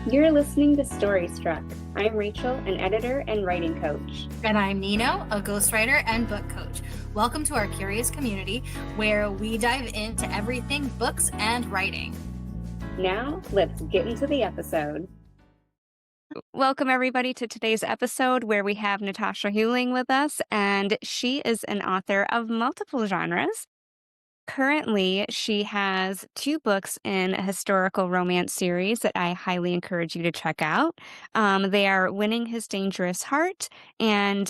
You're listening to Story Struck. I'm Rachel, an editor and writing coach. And I'm Nino, a ghostwriter and book coach. Welcome to our curious community where we dive into everything books and writing. Now, let's get into the episode. Welcome, everybody, to today's episode where we have Natasha Huling with us, and she is an author of multiple genres. Currently, she has 2 books in a historical romance series that I highly encourage you to check out. They are Winning His Dangerous Heart and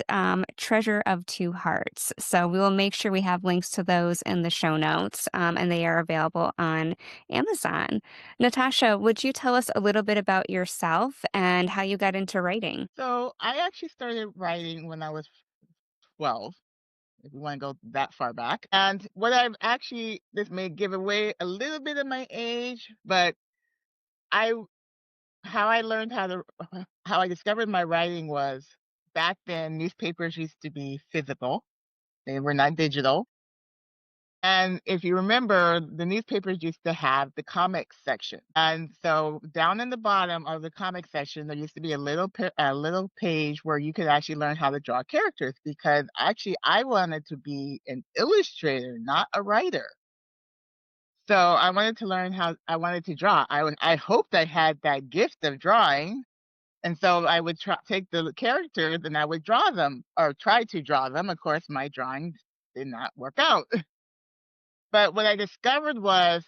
Treasure of Two Hearts. So we will make sure we have links to those in the show notes, and they are available on Amazon. Natasha, would you tell us a little bit about yourself and how you got into writing? So I actually started writing when I was 12, if you want to go that far back. And what I've actually, this may give away a little bit of my age, but I, how I learned how to, how I discovered my writing was back then, newspapers used to be physical, they were not digital. And if you remember, the newspapers used to have the comics section. And so down in the bottom of the comic section, there used to be a little page where you could actually learn how to draw characters because actually I wanted to be an illustrator, not a writer. So I wanted to learn how I wanted to draw. I hoped I had that gift of drawing. And so I would take the characters and I would draw them or try to draw them. Of course, my drawings did not work out. But what I discovered was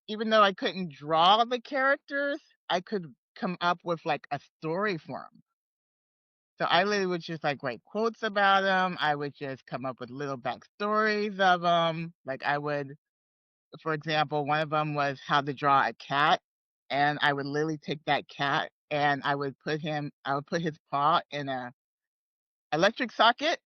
even though I couldn't draw the characters, I could come up with like a story for them. So I literally would just like write quotes about them. I would just come up with little backstories of them. Like I would, for example, one of them was how to draw a cat, and I would literally take that cat and I would put his paw in a electric socket,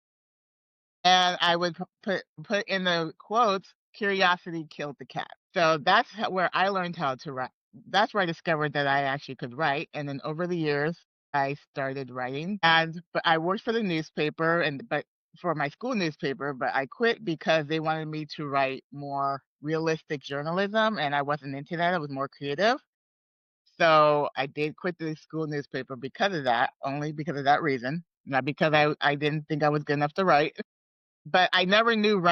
and I would put in the quotes, "Curiosity killed the cat." So that's where I learned how to write. That's where I discovered that I actually could write, and then over the years, I started writing. But I worked for the newspaper, but for my school newspaper, but I quit because they wanted me to write more realistic journalism, and I wasn't into that. I was more creative. So I did quit the school newspaper because of that, only because of that reason, not because I didn't think I was good enough to write. But I never knew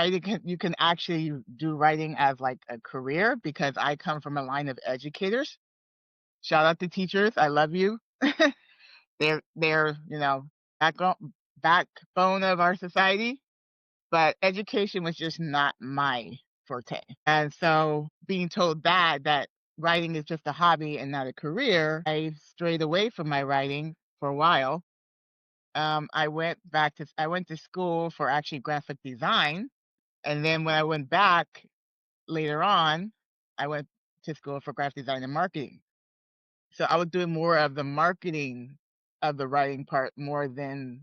you can actually do writing as, like, a career because I come from a line of educators. Shout out to teachers, I love you. They're, backbone of our society, but education was just not my forte. And so being told that writing is just a hobby and not a career, I strayed away from my writing for a while. I went to school for actually graphic design, and then when I went back later on, I went to school for graphic design and marketing. So I was doing more of the marketing of the writing part more than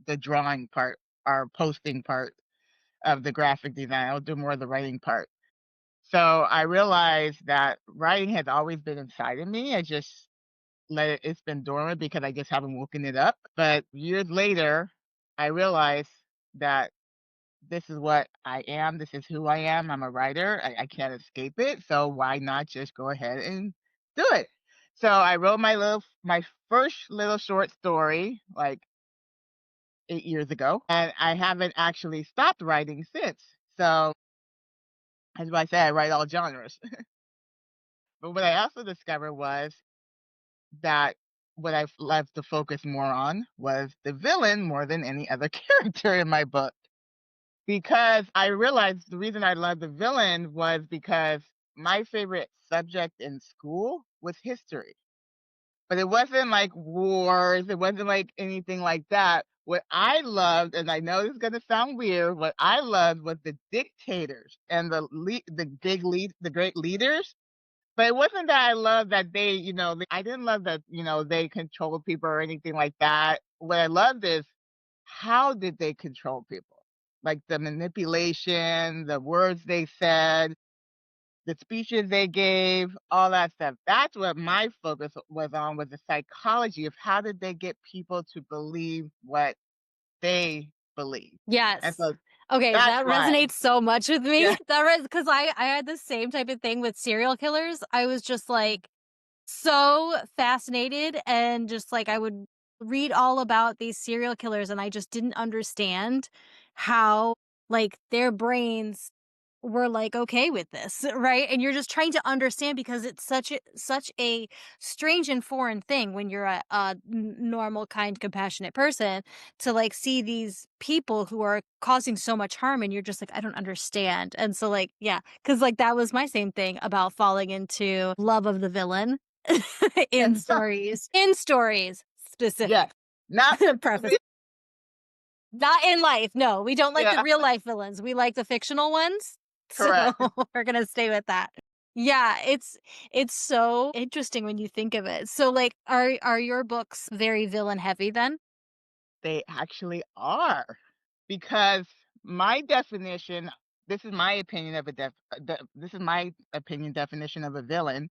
the drawing part or posting part of the graphic design. I would do more of the writing part. So I realized that writing has always been inside of me. I just it's been dormant because I just haven't woken it up. But years later, I realized that this is what I am. This is who I am. I'm a writer. I can't escape it. So why not just go ahead and do it? So I wrote my first little short story like 8 years ago, and I haven't actually stopped writing since. So as I say, I write all genres. But what I also discovered was that what I've loved to focus more on was the villain more than any other character in my book. Because I realized the reason I loved the villain was because my favorite subject in school was history. But it wasn't like wars, it wasn't like anything like that. What I loved, and I know this is gonna sound weird, what I loved was the dictators and the great leaders. But it wasn't that I loved that I didn't love that, they controlled people or anything like that. What I loved is how did they control people? Like the manipulation, the words they said, the speeches they gave, all that stuff. That's what my focus was the psychology of how did they get people to believe what they believe. And Yes. so Okay, that's that why. resonates so much with me. Yeah. That because I had the same type of thing with serial killers. I was just like, so fascinated, and just like I would read all about these serial killers, and I just didn't understand how like their brains were like okay with this, right? And you're just trying to understand because it's such a strange and foreign thing when you're a normal, kind, compassionate person to like see these people who are causing so much harm, and you're just like I don't understand. And so like yeah, because like that was my same thing about falling into love of the villain in stories Yes. specific. Not the Preface. Not in life. No, we don't like the yeah, real life villains. We like the fictional ones. So correct. we're gonna stay with that. Yeah, it's so interesting when you think of it. So like are your books very villain heavy then? They actually are. Because my definition, this is my opinion of a this is my opinion definition of a villain,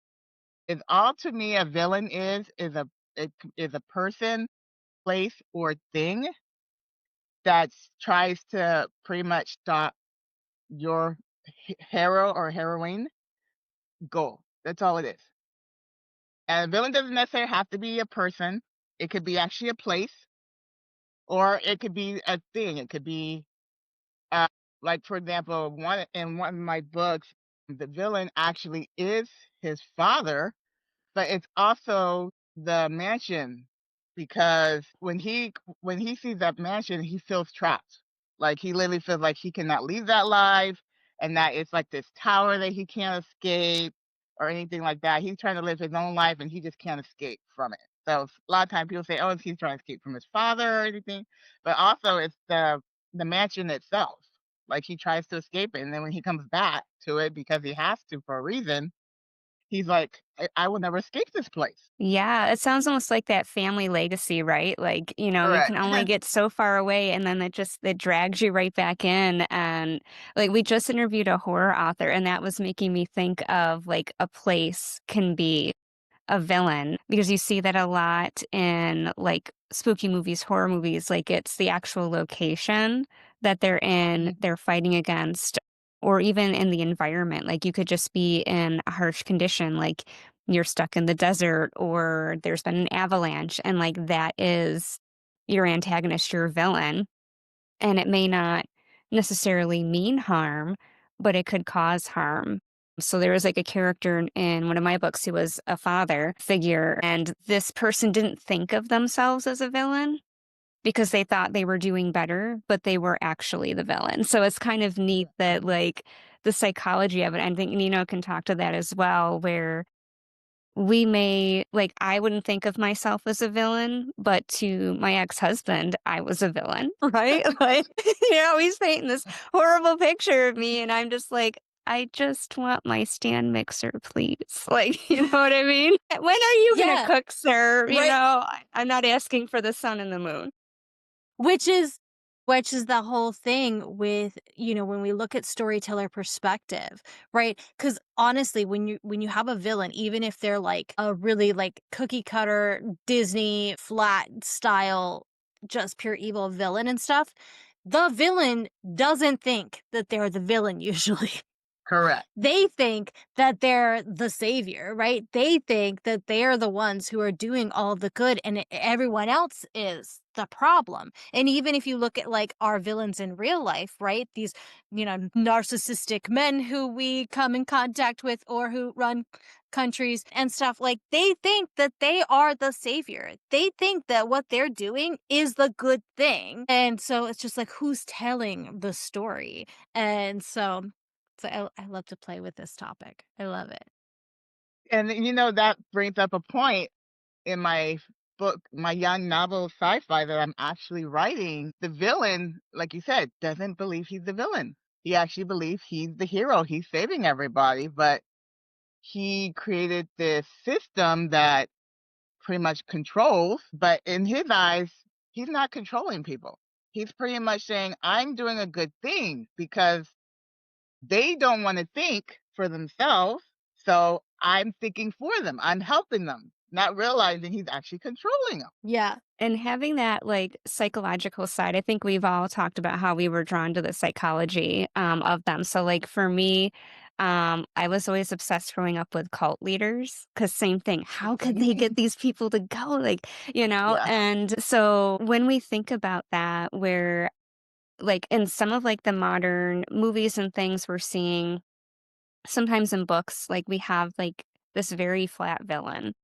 is all to me a villain is a person, place, or thing that tries to pretty much stop your hero or heroine goal. That's all it is. And a villain doesn't necessarily have to be a person. It could be actually a place, or it could be a thing. It could be uh, like for example, one of my books, the villain actually is his father, but it's also the mansion because when he sees that mansion, he feels trapped. Like he literally feels like he cannot leave that life and that it's like this tower that he can't escape or anything like that. He's trying to live his own life and he just can't escape from it. So a lot of times people say, "Oh, he's trying to escape from his father or anything," but also it's the mansion itself. Like he tries to escape it, and then when he comes back to it because he has to for a reason, he's like, I will never escape this place." Yeah, it sounds almost like that family legacy, right? Like, you Correct. can only get so far away and then it drags you right back in. And like we just interviewed a horror author and that was making me think of like a place can be a villain because you see that a lot in like spooky movies, horror movies, like it's the actual location that they're in, Mhm. they're fighting against, or even in the environment. Like you could just be in a harsh condition, like you're stuck in the desert or there's been an avalanche, and like that is your antagonist, your villain. And it may not necessarily mean harm, but it could cause harm. So there was like a character in one of my books who was a father figure, and this person didn't think of themselves as a villain because they thought they were doing better, but they were actually the villain. So it's kind of neat that like the psychology of it, I think Nino can talk to that as well, where we may like I wouldn't think of myself as a villain, but to my ex-husband, I was a villain, right? Like, he's painting this horrible picture of me, and I'm just like, I just want my stand mixer, please. Like, you know what I mean? When are you gonna Yeah, cook, sir? right. I'm not asking for the sun and the moon. Which is which is the whole thing with, when we look at storyteller perspective, right? Because honestly, when you have a villain, even if they're like a really like cookie cutter Disney flat style, just pure evil villain and stuff, the villain doesn't think that they're the villain usually. Correct. They think that they're the savior, right? They think that they're the ones who are doing all the good and everyone else is the problem. And even if you look at like our villains in real life, right? These, narcissistic men who we come in contact with or who run countries and stuff, like they think that they are the savior. They think that what they're doing is the good thing. And so it's just like who's telling the story? And so I love to play with this topic. I love it. And that brings up a point in my book, my young novel sci-fi that I'm actually writing. The villain, like you said, doesn't believe he's the villain. He actually believes he's the hero. He's saving everybody, but he created this system that pretty much controls, but in his eyes, he's not controlling people. He's pretty much saying, I'm doing a good thing because they don't want to think for themselves. So I'm thinking for them. I'm helping them, not realizing he's actually controlling them. Yeah. And having that like psychological side, I think we've all talked about how we were drawn to the psychology of them. So like for me, I was always obsessed growing up with cult leaders because same thing. How could they get these people to go? Like, you know? Yeah. And so when we think about that, where like in some of like the modern movies and things we're seeing sometimes in books, like we have like this very flat villain.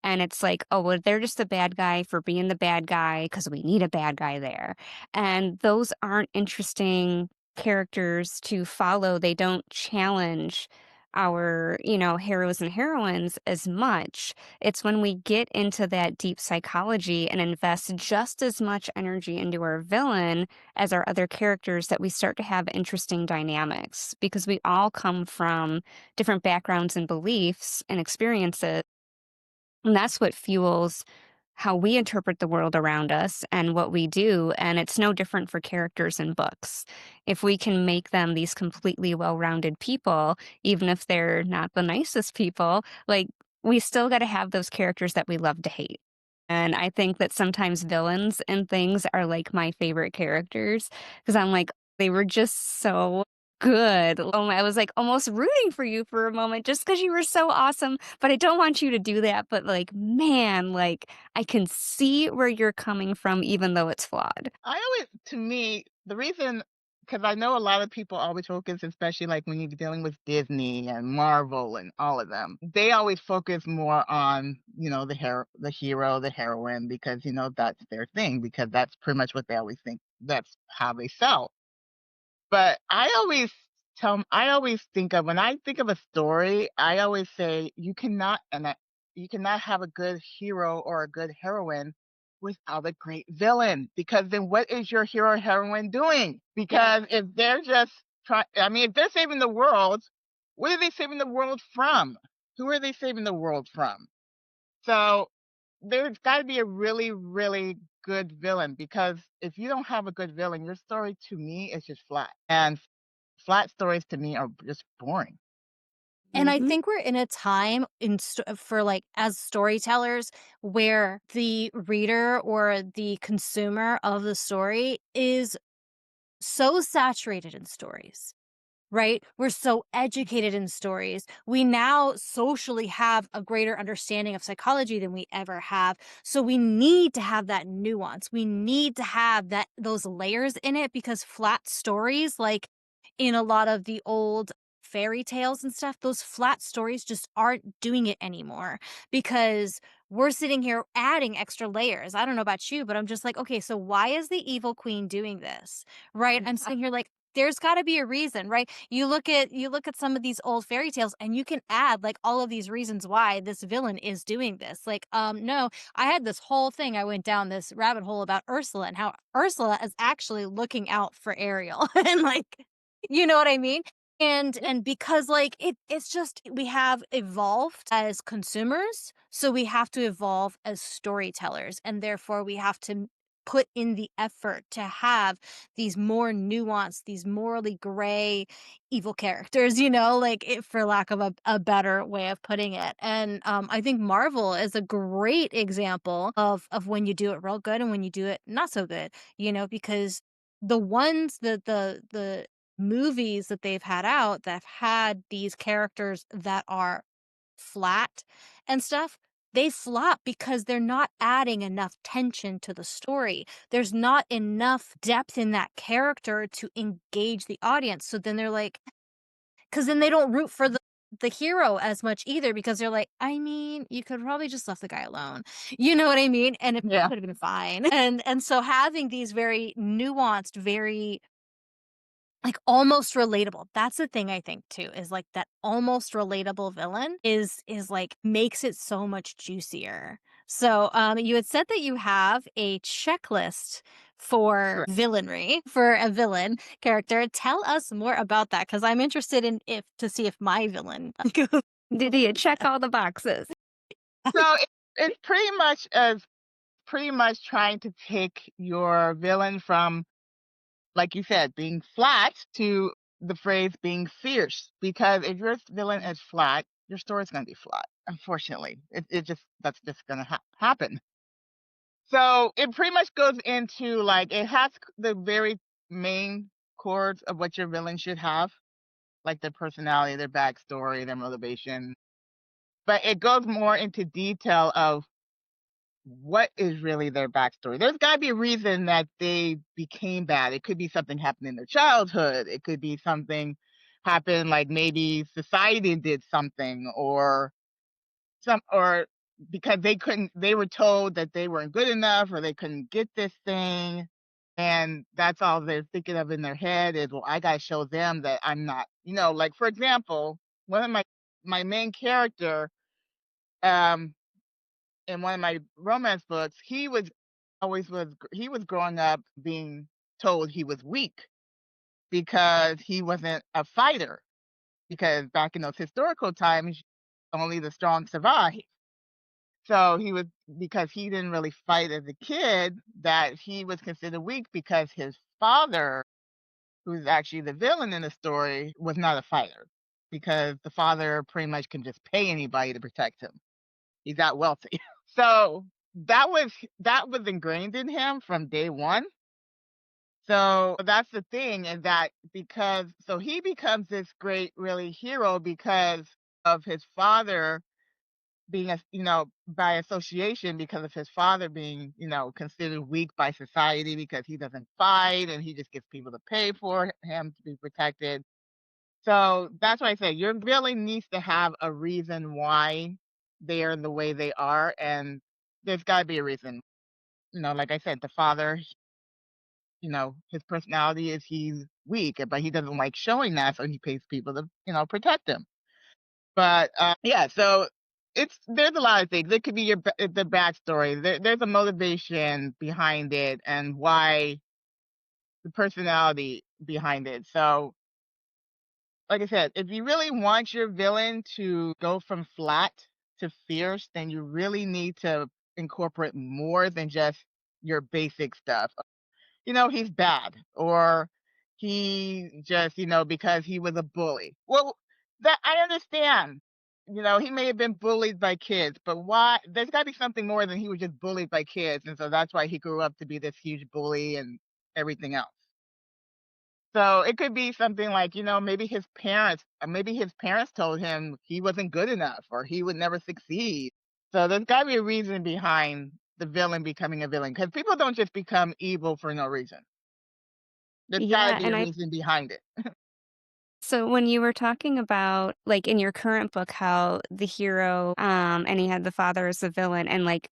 And it's like, oh, well, they're just a bad guy for being the bad guy because we need a bad guy there. And those aren't interesting characters to follow. They don't challenge our, heroes and heroines as much. It's when we get into that deep psychology and invest just as much energy into our villain as our other characters that we start to have interesting dynamics because we all come from different backgrounds and beliefs and experiences. And that's what fuels how we interpret the world around us and what we do. And it's no different for characters in books. If we can make them these completely well rounded people, even if they're not the nicest people, like we still got to have those characters that we love to hate. And I think that sometimes villains and things are like my favorite characters because I'm like, they were just so good. I was like almost rooting for you for a moment just because you were so awesome. But I don't want you to do that. But like, man, like I can see where you're coming from, even though it's flawed. I always, to me, the reason, because I know a lot of people always focus, especially like when you're dealing with Disney and Marvel and all of them, they always focus more on, the hero, the heroine, because, that's their thing, because that's pretty much what they always think. That's how they sell. But I always think of, when I think of a story, I always say you cannot have a good hero or a good heroine without a great villain, because then what is your hero or heroine doing? Because if they're just if they're saving the world, what are they saving the world from? Who are they saving the world from? So there's got to be a really, really good villain, because if you don't have a good villain, your story to me is just flat. And flat stories to me are just boring. And I Hmm. think we're in a time for like as storytellers where the reader or the consumer of the story is so saturated in stories. Right? We're so educated in stories. We now socially have a greater understanding of psychology than we ever have. So we need to have that nuance. We need to have those layers in it, because flat stories, like in a lot of the old fairy tales and stuff, those flat stories just aren't doing it anymore, because we're sitting here adding extra layers. I don't know about you, but I'm just like, okay, so why is the evil queen doing this? Right? I'm sitting here like, there's got to be a reason, right? You look at some of these old fairy tales and you can add like all of these reasons why this villain is doing this. Like, no, I had this whole thing, I went down this rabbit hole about Ursula and how Ursula is actually looking out for Ariel and like, you know what I mean? And because like it's just, we have evolved as consumers, so we have to evolve as storytellers, and therefore we have to put in the effort to have these more nuanced, these morally gray evil characters, like for lack of a better way of putting it. And I think Marvel is a great example of when you do it real good and when you do it not so good, because the ones that the movies that they've had out that have had these characters that are flat and stuff, they flop because they're not adding enough tension to the story. There's not enough depth in that character to engage the audience. So then they're like, because then they don't root for the hero as much either, because they're like, I mean, you could probably just left the guy alone. You know what I mean? And it Yeah. would have been fine. And so having these very nuanced, very like, almost relatable. That's the thing I think too, is, like, that almost relatable villain is, like, makes it so much juicier. So, you had said that you have a checklist for Correct. villainy, for a villain character. Tell us more about that, because 'cause I'm interested in if to see if my villain Did you check all the boxes? So it's pretty much trying to take your villain from, like you said, being flat to the phrase being fierce. Because if your villain is flat, your story's going to be flat. Unfortunately, that's just going to happen. So it pretty much goes into, like, it has the very main chords of what your villain should have. like their personality, their backstory, their motivation. But it goes more into detail of what is really their backstory. There's got to be a reason that they became bad. It could be something happened in their childhood. It could be something happened, like maybe society did something, or because they were told that they weren't good enough, or they couldn't get this thing, and that's all they're thinking of in their head is, well, I gotta show them that I'm not, like, for example, one of my main character, um in one of my romance books, he was growing up being told he was weak because he wasn't a fighter, because back in those historical times, only the strong survive. So he was because he didn't really fight as a kid, that he was considered weak because his father, who's actually the villain in the story, was not a fighter, because the father pretty much can just pay anybody to protect him. He's that wealthy. So that was ingrained in him from day one. So that's the thing, is that because so he becomes this great really hero because of his father being by association, because of his father being, considered weak by society because he doesn't fight and he just gets people to pay for him to be protected. So that's why I say your villain needs to have a reason why they are the way they are, and there's got to be a reason. Like I said, the father, his personality is he's weak, but he doesn't like showing that, so he pays people to, protect him. But yeah, so there's a lot of things. It could be the backstory. There's a motivation behind it, and why the personality behind it. So, like I said, if you really want your villain to go from flat to fierce, then you really need to incorporate more than just your basic stuff. He's bad, or he just, because he was a bully. Well, that I understand. He may have been bullied by kids, but why? There's got to be something more than he was just bullied by kids, and so that's why he grew up to be this huge bully and everything else. So it could be something like, maybe his parents told him he wasn't good enough or he would never succeed. So there's got to be a reason behind the villain becoming a villain, because people don't just become evil for no reason. There's gotta Yeah, be a and I reason behind it. so when you were talking about, like, in your current book, how the hero, and he had the father as the villain, and, like,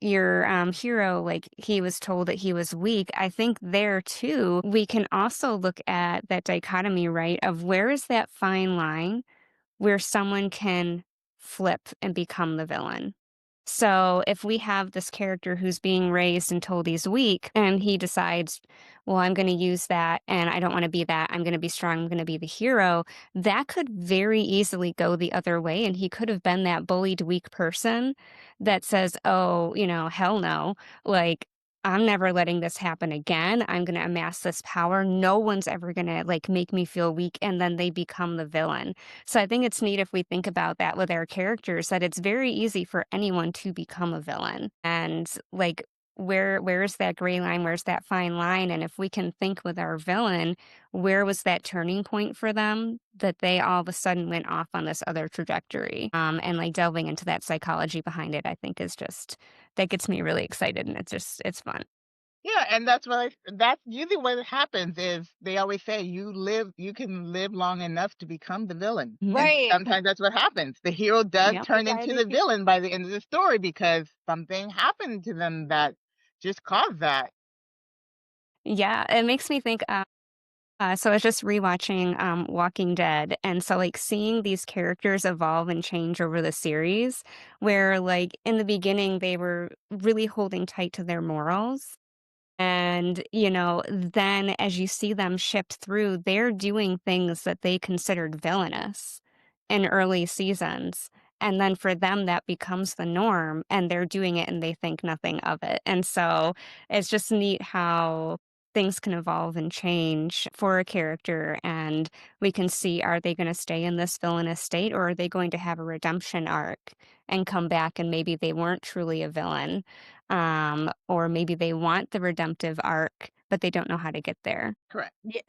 your, hero, like, he was told that he was weak, I think there too, we can also look at that dichotomy, right, of where is that fine line where someone can flip and become the villain. So if we have this character who's being raised and told he's weak, and he decides, well, I'm going to use that and I don't want to be that. I'm going to be strong. I'm going to be the hero. That could very easily go the other way. And he could have been that bullied, weak person that says, oh, hell no. Like, I'm never letting this happen again. I'm going to amass this power. No one's ever going to like make me feel weak. And then they become the villain. So I think it's neat if we think about that with our characters, that it's very easy for anyone to become a villain. And like where's that gray line? Where's that fine line? And if we can think with our villain, where was that turning point for them that they all of a sudden went off on this other trajectory? And like delving into that psychology behind it, I think is just that gets me really excited, and it's fun. Yeah, and that's usually what happens. Is they always say you can live long enough to become the villain. And Mhm. Right. sometimes that's what happens. The hero does Yep. turn into Society the villain by the end of the story because something happened to them that just caused that. Yeah, it makes me think. So I was just rewatching Walking Dead, and so like seeing these characters evolve and change over the series, where like in the beginning they were really holding tight to their morals, and, then as you see them shift through, they're doing things that they considered villainous in early seasons. And then for them, that becomes the norm, and they're doing it and they think nothing of it. And so it's just neat how things can evolve and change for a character. And we can see, are they going to stay in this villainous state, or are they going to have a redemption arc and come back and maybe they weren't truly a villain? Or maybe they want the redemptive arc, but they don't know how to get there. Correct. Yeah.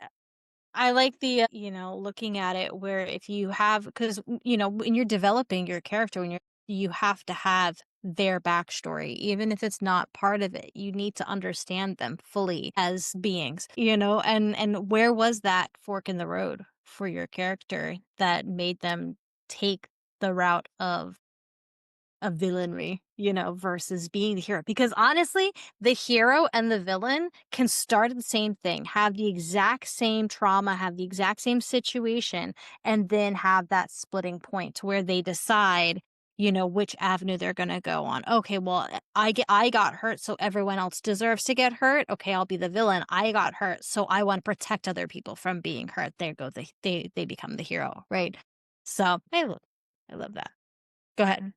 I like the, looking at it where if you have, because, when you're developing your character, you have to have their backstory, even if it's not part of it. You need to understand them fully as beings, and where was that fork in the road for your character that made them take the route of villainy, versus being the hero. Because honestly, the hero and the villain can start at the same thing, have the exact same trauma, have the exact same situation, and then have that splitting point where they decide, which avenue they're going to go on. Okay, well, I got hurt, so everyone else deserves to get hurt. Okay, I'll be the villain. I got hurt, so I want to protect other people from being hurt. There go they become the hero, right? So I love that. Go ahead.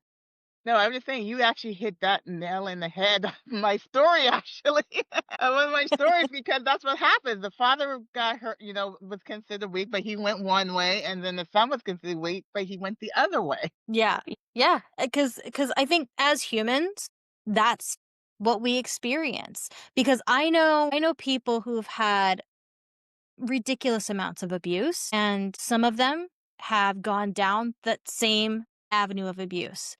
No, I'm just saying you actually hit that nail in the head of my story, actually. One of my stories, because that's what happened. The father got hurt, was considered weak, but he went one way, and then the son was considered weak, but he went the other way. Yeah. Yeah, because I think as humans, that's what we experience. Because I know people who've had ridiculous amounts of abuse, and some of them have gone down that same avenue of abuse,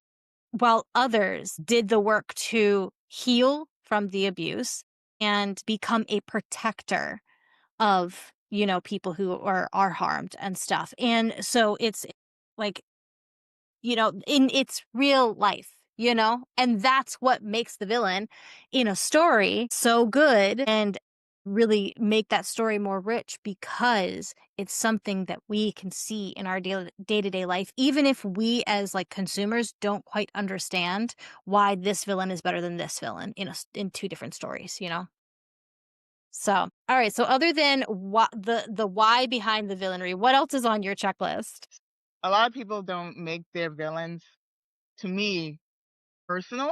while others did the work to heal from the abuse and become a protector of, people who are harmed and stuff. And so it's like, in its real life, and that's what makes the villain in a story so good and really make that story more rich, because it's something that we can see in our day-to-day life, even if we as like consumers don't quite understand why this villain is better than this villain in two different stories, so all right, so other than what the why behind the villainy, what else is on your checklist? A lot of people don't make their villains, to me, personal.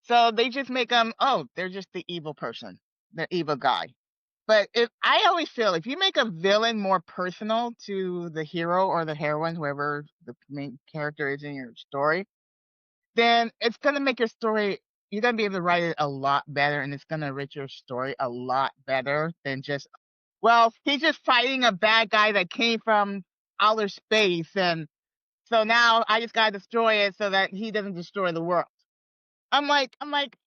So they just make them, oh, they're just the evil person, the evil guy. But I always feel if you make a villain more personal to the hero or the heroine, whoever the main character is in your story, then it's gonna make your story, you're gonna be able to write it a lot better, and it's gonna enrich your story a lot better than just, well, he's just fighting a bad guy that came from outer space, and so now I just gotta destroy it so that he doesn't destroy the world. I'm like,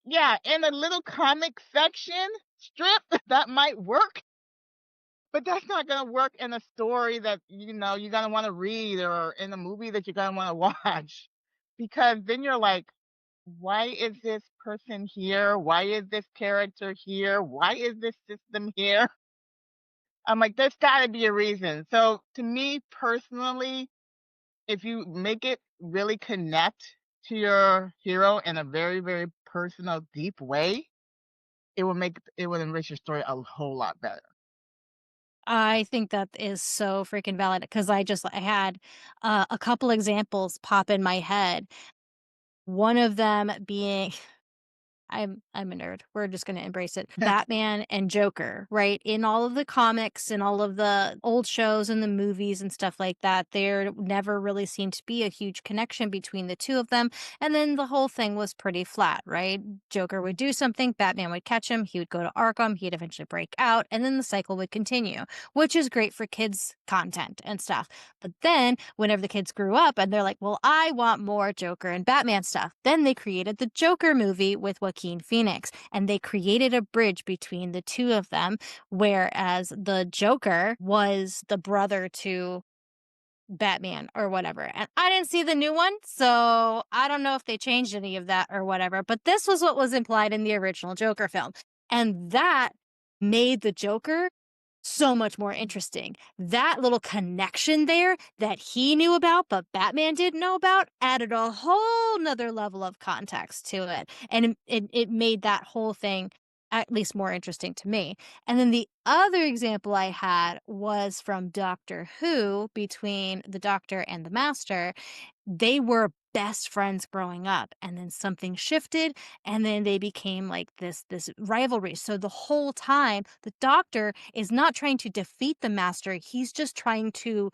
yeah, in a little comic section strip, that might work, but that's not gonna work in a story that, you're gonna wanna read, or in a movie that you're gonna wanna watch. Because then you're like, "Why is this person here? Why is this character here? Why is this system here?" I'm like, "There's gotta be a reason." So, to me personally, if you make it really connect to your hero in a very, very personal, deep way, it would enrich your story a whole lot better. I think that is so freaking valid, because I had a couple examples pop in my head. One of them being I'm a nerd. We're just gonna embrace it. Batman and Joker, right? In all of the comics and all of the old shows and the movies and stuff like that, there never really seemed to be a huge connection between the two of them. And then the whole thing was pretty flat, right? Joker would do something, Batman would catch him, he would go to Arkham, he'd eventually break out, and then the cycle would continue, which is great for kids' content and stuff. But then, whenever the kids grew up and they're like, well, I want more Joker and Batman stuff, then they created the Joker movie with Joaquin Phoenix, and they created a bridge between the two of them, whereas the Joker was the brother to Batman or whatever. And I didn't see the new one, so I don't know if they changed any of that or whatever, but this was what was implied in the original Joker film. And that made the Joker so much more interesting. That little connection there that he knew about, but Batman didn't know about, added a whole nother level of context to it. And it made that whole thing at least more interesting to me. And then the other example I had was from Doctor Who, between the Doctor and the Master. They were best friends growing up, and then something shifted, and then they became like this rivalry. So the whole time the Doctor is not trying to defeat the Master, he's just trying to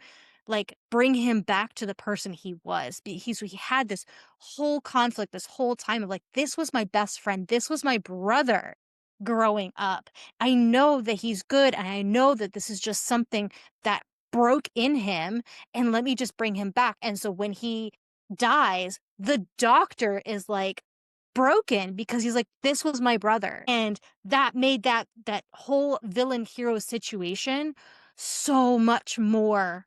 like bring him back to the person he was. He had this whole conflict this whole time of like, this was my best friend, this was my brother, growing up. I know that he's good, and I know that this is just something that broke in him, and let me just bring him back. And so when he dies, the doctor is like broken because he's like, this was my brother. And that made that whole villain hero situation so much more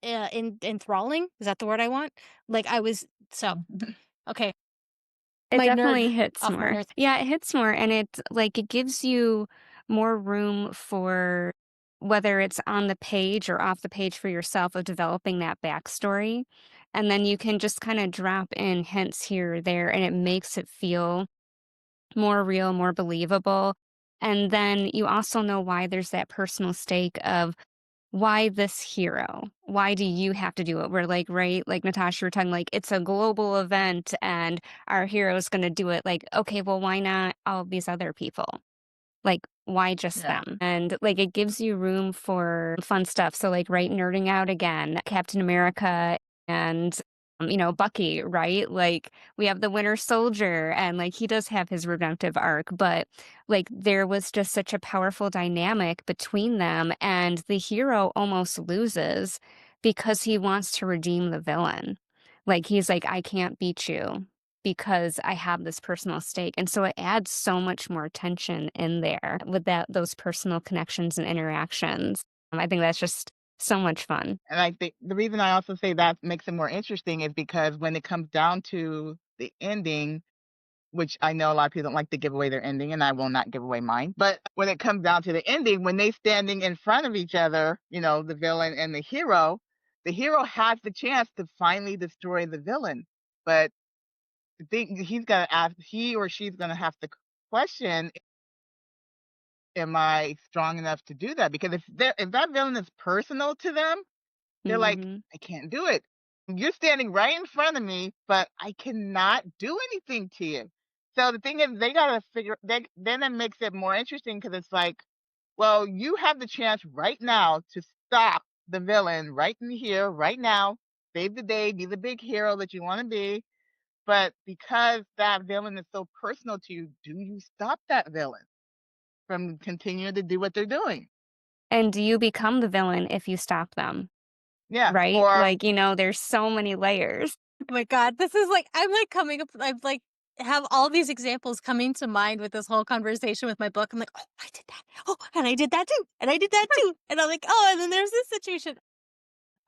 enthralling. Is that the word I want? Like I was so okay. It My nerd definitely hits off my more. nerd. Yeah, it hits more, and it gives you more room for whether it's on the page or off the page for yourself of developing that backstory, and then you can just kinda drop in hints here or there, and it makes it feel more real, more believable, and then you also know why there's that personal stake of why this hero? Why do you have to do it? We're like, right? Like Natasha, you were talking like it's a global event and our hero is going to do it. Like, okay, well, why not all these other people? Like, why just Yeah. them? And like, it gives you room for fun stuff. So, like, right, nerding out again, Captain America and, Bucky, right? Like, we have the Winter Soldier, and like, he does have his redemptive arc, but like, there was just such a powerful dynamic between them, and the hero almost loses because he wants to redeem the villain. Like, he's like, I can't beat you because I have this personal stake. And so it adds so much more tension in there with those personal connections and interactions. I think that's just so much fun. And I think the reason I also say that makes it more interesting is because when it comes down to the ending, which I know a lot of people don't like to give away their ending, and I will not give away mine. But when it comes down to the ending, when they standing in front of each other, the villain and the hero has the chance to finally destroy the villain. But the thing he's gonna ask, he or she's gonna have to question, am I strong enough to do that? Because if that villain is personal to them, they're like, Mhm. "I can't do it. You're standing right in front of me, but I cannot do anything to you." So the thing is, they gotta figure. Then it makes it more interesting because it's like, well, you have the chance right now to stop the villain right in here, right now, save the day, be the big hero that you want to be. But because that villain is so personal to you, do you stop that villain from continuing to do what they're doing? And do you become the villain if you stop them? Yeah. Right? Or Like, there's so many layers. Oh my god, this is like I'm like coming up I'm like have all these examples coming to mind with this whole conversation with my book. I'm like, "Oh, I did that. Oh, and I did that too. And I did that too." And I'm like, "Oh, and then there's this situation."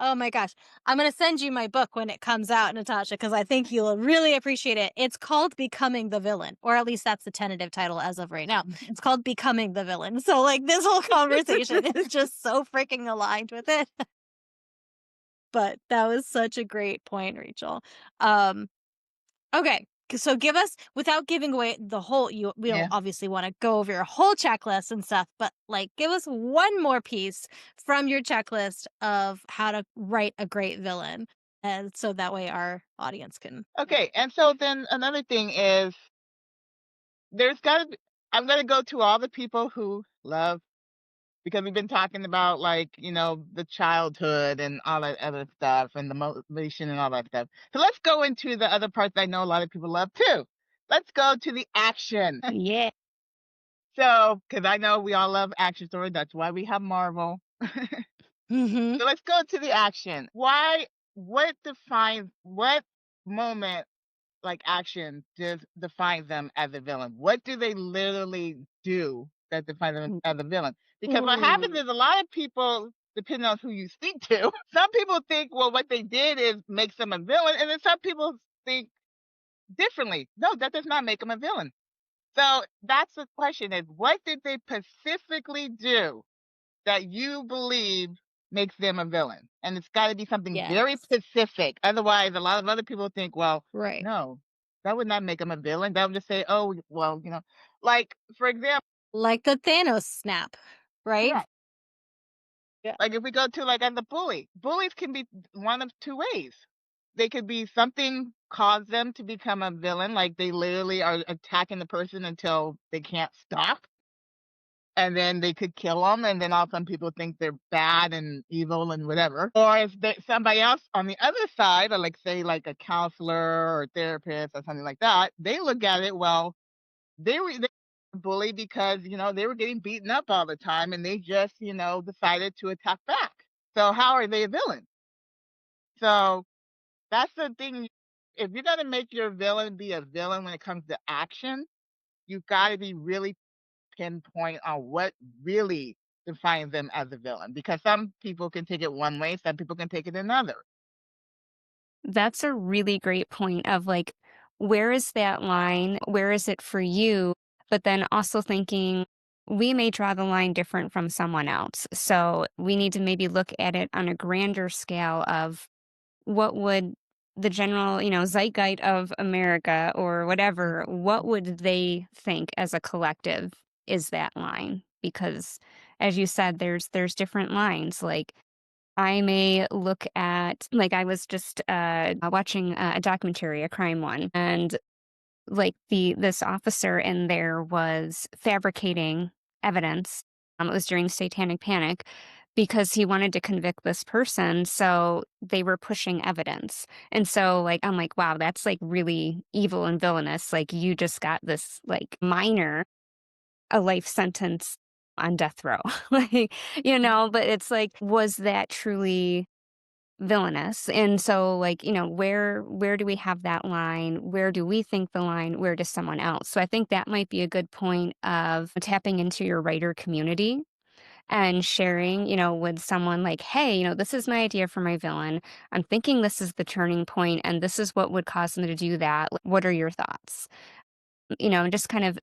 Oh my gosh. I'm going to send you my book when it comes out, Natasha, because I think you'll really appreciate it. It's called Becoming the Villain, or at least that's the tentative title as of right now. It's called Becoming the Villain. So, like, this whole conversation is just so freaking aligned with it. But that was such a great point, Rachel. Um, okay. So give us without giving away the whole we don't yeah. obviously want to go over your whole checklist and stuff, but like give us one more piece from your checklist of how to write a great villain. And so that way our audience can Okay. And so then another thing is there's gotta be I'm gonna go to all the people who love because we've been talking about like, the childhood and all that other stuff and the motivation and all that stuff. So let's go into the other parts I know a lot of people love too. Let's go to the action. Yeah. So, because I know we all love action stories, that's why we have Marvel. Mhm. So let's go to the action. What moment like action defines them as a villain? What do they literally do that defines them as a villain? Because what happens Ooh. is a lot of people, depending on who you speak to, some people think, well, what they did is makes them a villain, and then some people think differently. No, that does not make them a villain. So that's the question: is what did they specifically do that you believe makes them a villain? And it's got to be something very Yes. specific. Otherwise, a lot of other people think, well, Right. no, that would not make them a villain. That would just say, oh, well, like for example, Like the Thanos snap, right? correct. Yeah. Like if we go to like as a bully, bullies can be one of two ways. They could be something cause them to become a villain, like they literally are attacking the person until they can't stop and then they could kill them, and then all some people think they're bad and evil and whatever. Or if somebody else on the other side, or like say like a counselor or therapist or something like that, they look at it, well, they were bully because, they were getting beaten up all the time and they just, decided to attack back. So how are they a villain? So that's the thing. If you're going to make your villain be a villain when it comes to action, you've got to be really pinpoint on what really defines them as a villain, because some people can take it one way, some people can take it another. That's a really great point of like, where is that line? Where is it for you? But then also thinking we may draw the line different from someone else. So we need to maybe look at it on a grander scale of what would the general, zeitgeist of America or whatever, what would they think as a collective is that line? Because as you said, there's different lines. Like I may look at like I was just watching a documentary, a crime one, and like this officer in there was fabricating evidence. It was during Satanic Panic because he wanted to convict this person, so they were pushing evidence. And so like I'm like, wow, that's like really evil and villainous. Like you just got this like minor a life sentence on death row. Like, but it's like, was that truly villainous? And so like, where do we have that line? Where do we think the line? Where does someone else? So I think that might be a good point of tapping into your writer community and sharing, with someone like, hey, this is my idea for my villain. I'm thinking this is the turning point and this is what would cause them to do that. What are your thoughts? And just kind of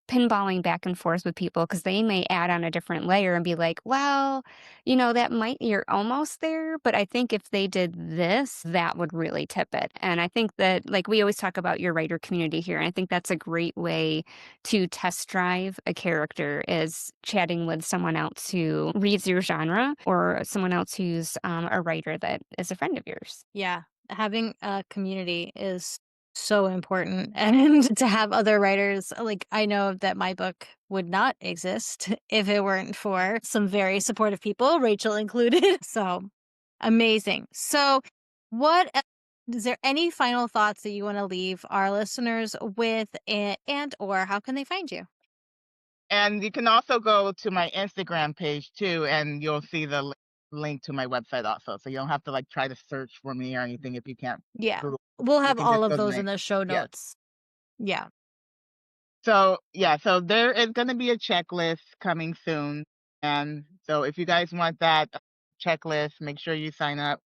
pinballing back and forth with people because they may add on a different layer and be like, well, that might, you're almost there. But I think if they did this, that would really tip it. And I think that, like, we always talk about your writer community here. And I think that's a great way to test drive a character is chatting with someone else who reads your genre or someone else who's a writer that is a friend of yours. Yeah, having a community is so important, and to have other writers, like, I know that my book would not exist if it weren't for some very supportive people, Rachel included. So amazing. So, what is there any final thoughts that you want to leave our listeners with, and or how can they find you? And you can also go to my Instagram page too, and you'll see the link to my website also. So you don't have to like try to search for me or anything if you can't Yeah, Google. we'll You have can just all of go to those my in the show yeah. notes. Yeah. So yeah, so there is going to be a checklist coming soon, and so if you guys want that checklist, make sure you sign up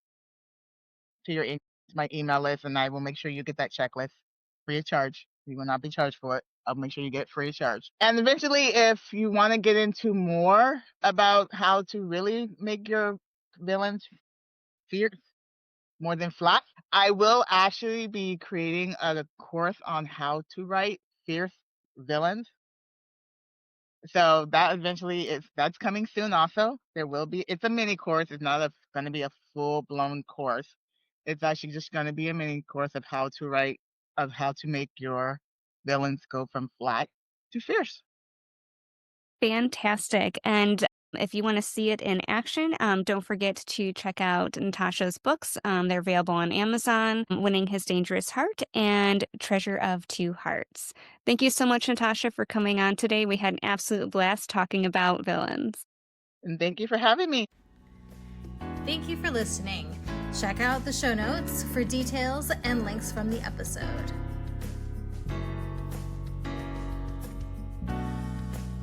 to my email list, and I will make sure you get that checklist free of charge. You will not be charged for it. I'll make sure you get free of charge. And eventually, if you want to get into more about how to really make your villains fierce more than flat, I will actually be creating a course on how to write fierce villains. So that eventually that's coming soon also. It's a mini course. It's not going to be a full blown course. It's actually just going to be a mini course of how to make your villains go from flat to fierce. Fantastic. And if you want to see it in action, don't forget to check out Natasha's books. They're available on Amazon, Winning His Dangerous Heart and Treasure of Two Hearts. Thank you so much, Natasha, for coming on today. We had an absolute blast talking about villains. And thank you for having me. Thank you for listening. Check out the show notes for details and links from the episode.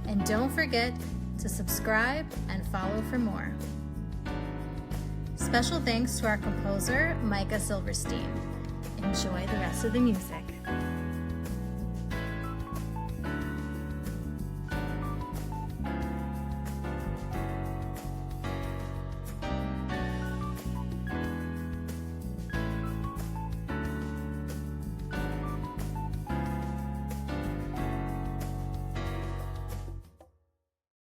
And don't forget to subscribe and follow for more. Special thanks to our composer, Micah Silverstein. Enjoy the rest of the music.